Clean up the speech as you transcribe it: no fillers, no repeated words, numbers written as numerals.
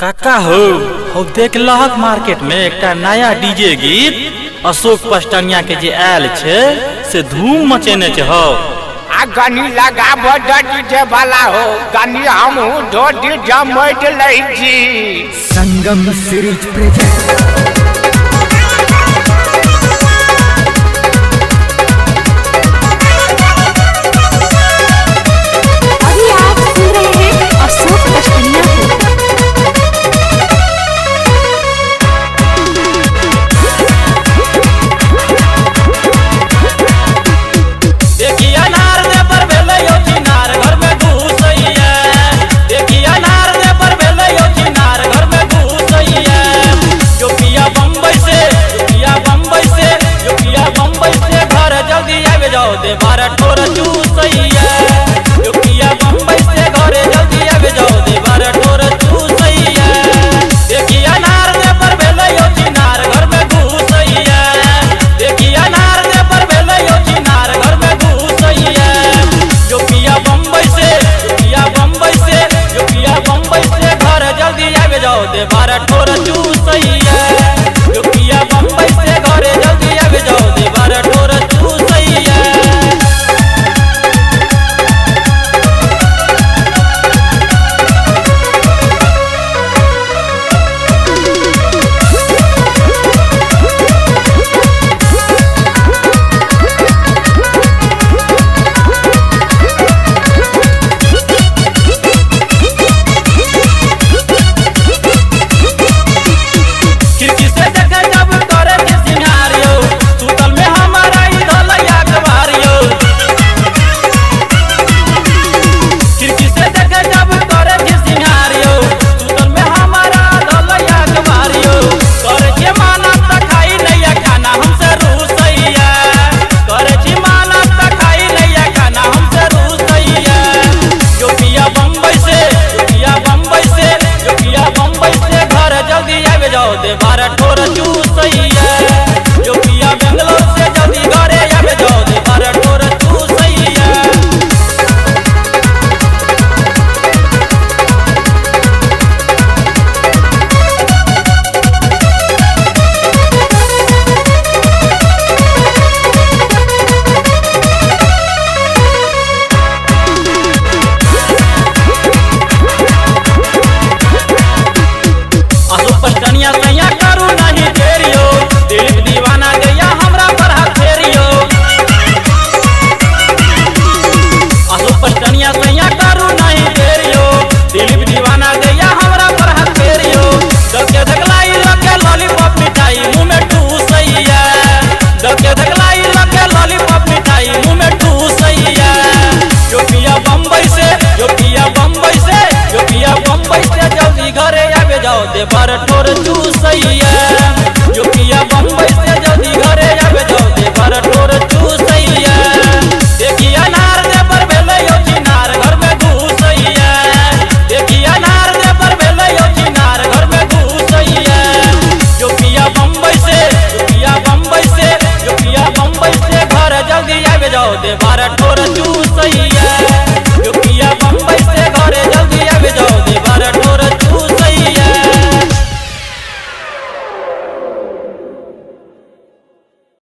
काका हो देख लहक मार्केट में एक नया डीजे गीत अशोक पष्टनिया के जे आयल छे से धूम मचेने छे हो। आ गनी लगाब डीजे वाला हो गनी हम दो डीजे मोड़ लै छी। संगम सीरीज प्रेजेंट दे बारा ठोर चूसैया योगिया बम्बई से घरे जल्दी आवे जाओ दे बारा ठोर चूसैया देखिया नार दे पर भेले योगी नार घर में घुसैया देखिया नार दे पर भेले योगी नार घर में घुसैया योगिया बम्बई से घर जल्दी आवे जाओ दे बारा ठोर चूसैया योगिया बम्बई से घरे जल्दी आवे जाओ दे बारा ठोर चूसैया। दे बारा ठोर चूसैया योगिया बेंगलोर से जल्दी घरे आवे जाओ दे बारा ठोर चूसैया। अशोक पष्टनिया सैया करू नहीं तेरियो दिल दीवाना गैया हमरा पर हाथ फेरियो। अशोक पष्टनिया सैया करू नहीं तेरियो दिल दीवाना गैया हमरा पर हाथ फेरियो। दके धकलाई लगे लॉलीपॉप मिठाई मुंह में ठूसैया दके धकलाई लगे लॉलीपॉप मिठाई मुंह में ठूसैया योगिया बम्बई से जल्दी घरे आवे जाओ दे बारा ठोर चूसैया योगिया बम्बई से जल्दी घरे आवे जाओ दे बारा ठोर चूसैया। देखिया नार दे पर भेले योगी नार घर में घुसैया देखिया नार दे पर भेले योगी नार घर में घुसैया योगिया बम्बई से घर जल्दी आवे जाओ दे बारा ठोर चूसैया।